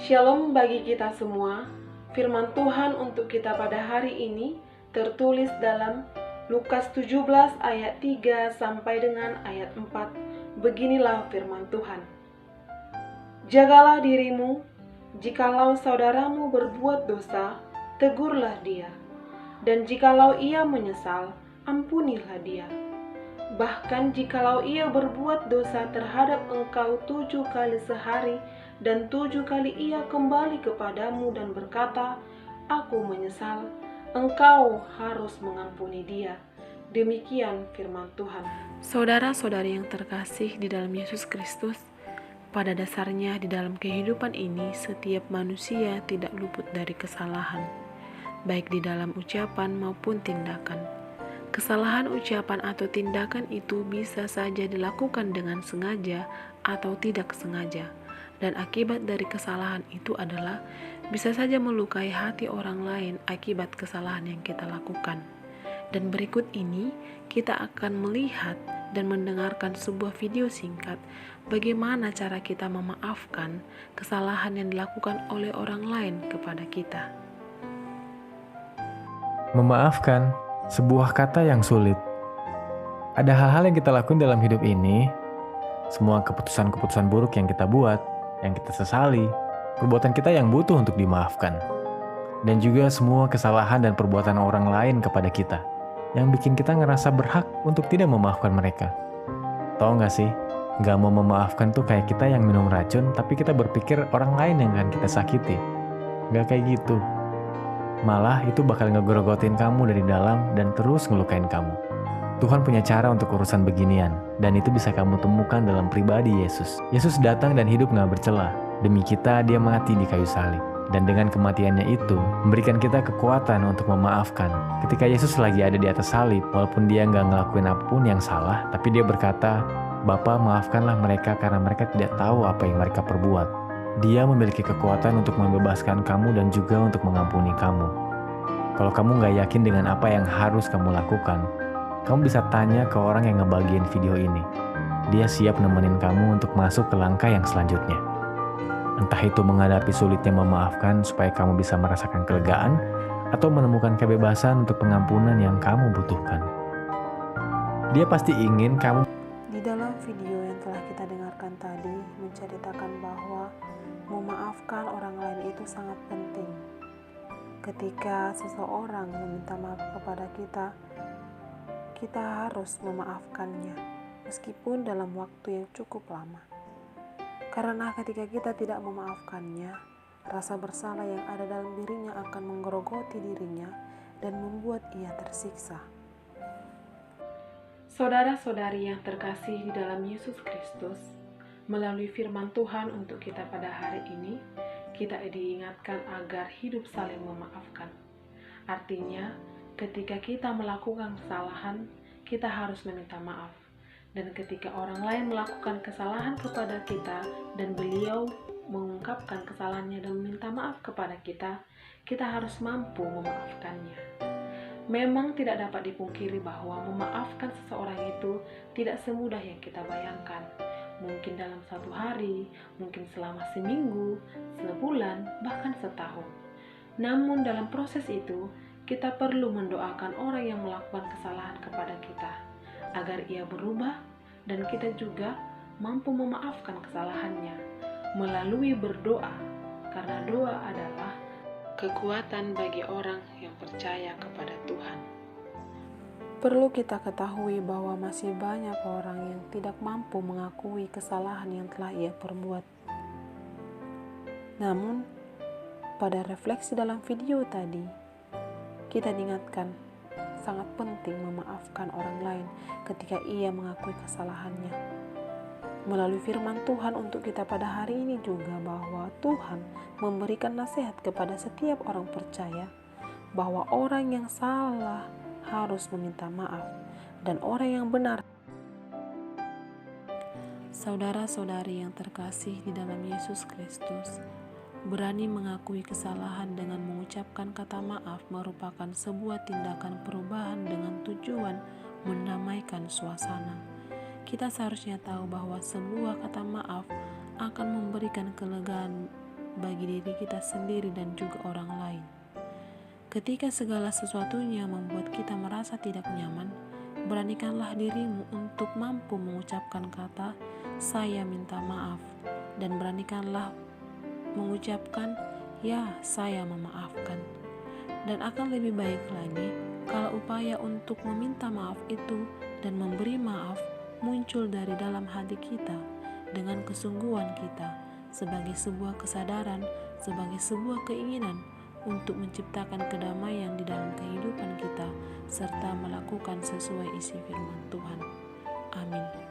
Shalom bagi kita semua. Firman Tuhan untuk kita pada hari ini tertulis dalam Lukas 17 ayat 3 sampai dengan ayat 4. Beginilah firman Tuhan. Jagalah dirimu, jikalau saudaramu berbuat dosa, tegurlah dia. Dan jikalau ia menyesal, ampunilah dia. Bahkan jikalau ia berbuat dosa terhadap engkau 7 kali sehari, dan 7 kali ia kembali kepadamu dan berkata, "Aku menyesal," engkau harus mengampuni dia. Demikian firman Tuhan. Saudara-saudari yang terkasih di dalam Yesus Kristus, pada dasarnya di dalam kehidupan ini setiap manusia tidak luput dari kesalahan, baik di dalam ucapan maupun tindakan. Kesalahan ucapan atau tindakan itu bisa saja dilakukan dengan sengaja atau tidak sengaja. Dan akibat dari kesalahan itu adalah bisa saja melukai hati orang lain akibat kesalahan yang kita lakukan. Dan berikut ini kita akan melihat dan mendengarkan sebuah video singkat bagaimana cara kita memaafkan kesalahan yang dilakukan oleh orang lain kepada kita. Memaafkan, sebuah kata yang sulit. Ada hal-hal yang kita lakukan dalam hidup ini, semua keputusan-keputusan buruk yang kita buat, yang kita sesali, perbuatan kita yang butuh untuk dimaafkan. Dan juga semua kesalahan dan perbuatan orang lain kepada kita, yang bikin kita ngerasa berhak untuk tidak memaafkan mereka. Tahu gak sih, gak mau memaafkan tuh kayak kita yang minum racun, tapi kita berpikir orang lain yang akan kita sakiti. Gak kayak gitu. Malah itu bakal ngegrogotin kamu dari dalam dan terus ngelukain kamu. Tuhan punya cara untuk urusan beginian, dan itu bisa kamu temukan dalam pribadi Yesus. Yesus datang dan hidup gak bercela. Demi kita, dia mati di kayu salib. Dan dengan kematiannya itu, memberikan kita kekuatan untuk memaafkan. Ketika Yesus lagi ada di atas salib, walaupun dia gak ngelakuin apapun yang salah, tapi dia berkata, "Bapa, maafkanlah mereka karena mereka tidak tahu apa yang mereka perbuat." Dia memiliki kekuatan untuk membebaskan kamu dan juga untuk mengampuni kamu. Kalau kamu gak yakin dengan apa yang harus kamu lakukan, kamu bisa tanya ke orang yang ngebagiin video ini. Dia siap nemenin kamu untuk masuk ke langkah yang selanjutnya. Entah itu menghadapi sulitnya memaafkan supaya kamu bisa merasakan kelegaan, atau menemukan kebebasan untuk pengampunan yang kamu butuhkan. Dia pasti ingin kamu. Di dalam video yang telah kita dengarkan tadi menceritakan bahwa memaafkan orang lain itu sangat penting. Ketika seseorang meminta maaf kepada kita, kita harus memaafkannya, meskipun dalam waktu yang cukup lama. Karena ketika kita tidak memaafkannya, rasa bersalah yang ada dalam dirinya akan menggerogoti dirinya dan membuat ia tersiksa. Saudara-saudari yang terkasih di dalam Yesus Kristus, melalui firman Tuhan untuk kita pada hari ini, kita diingatkan agar hidup saling memaafkan. Artinya, ketika kita melakukan kesalahan, kita harus meminta maaf. Dan ketika orang lain melakukan kesalahan kepada kita dan beliau mengungkapkan kesalahannya dan meminta maaf kepada kita, kita harus mampu memaafkannya. Memang tidak dapat dipungkiri bahwa memaafkan seseorang itu tidak semudah yang kita bayangkan. Mungkin dalam 1 hari, mungkin selama seminggu, sebulan, bahkan setahun. Namun dalam proses itu, kita perlu mendoakan orang yang melakukan kesalahan kepada kita, agar ia berubah dan kita juga mampu memaafkan kesalahannya melalui berdoa, karena doa adalah kekuatan bagi orang yang percaya kepada Tuhan. Perlu kita ketahui bahwa masih banyak orang yang tidak mampu mengakui kesalahan yang telah ia perbuat. Namun, pada refleksi dalam video tadi, kita diingatkan sangat penting memaafkan orang lain ketika ia mengakui kesalahannya. Melalui firman Tuhan untuk kita pada hari ini juga bahwa Tuhan memberikan nasihat kepada setiap orang percaya bahwa orang yang salah harus meminta maaf dan orang yang benar. Saudara-saudari yang terkasih di dalam Yesus Kristus, berani mengakui kesalahan dengan mengucapkan kata maaf merupakan sebuah tindakan perubahan dengan tujuan mendamaikan suasana. Kita seharusnya tahu bahwa sebuah kata maaf akan memberikan kelegaan bagi diri kita sendiri dan juga orang lain. Ketika segala sesuatunya membuat kita merasa tidak nyaman, beranikanlah dirimu untuk mampu mengucapkan kata "saya minta maaf", dan beranikanlah mengucapkan "ya, saya memaafkan". Dan akan lebih baik lagi kalau upaya untuk meminta maaf itu dan memberi maaf muncul dari dalam hati kita dengan kesungguhan kita, sebagai sebuah kesadaran, sebagai sebuah keinginan untuk menciptakan kedamaian di dalam kehidupan kita serta melakukan sesuai isi firman Tuhan. Amin.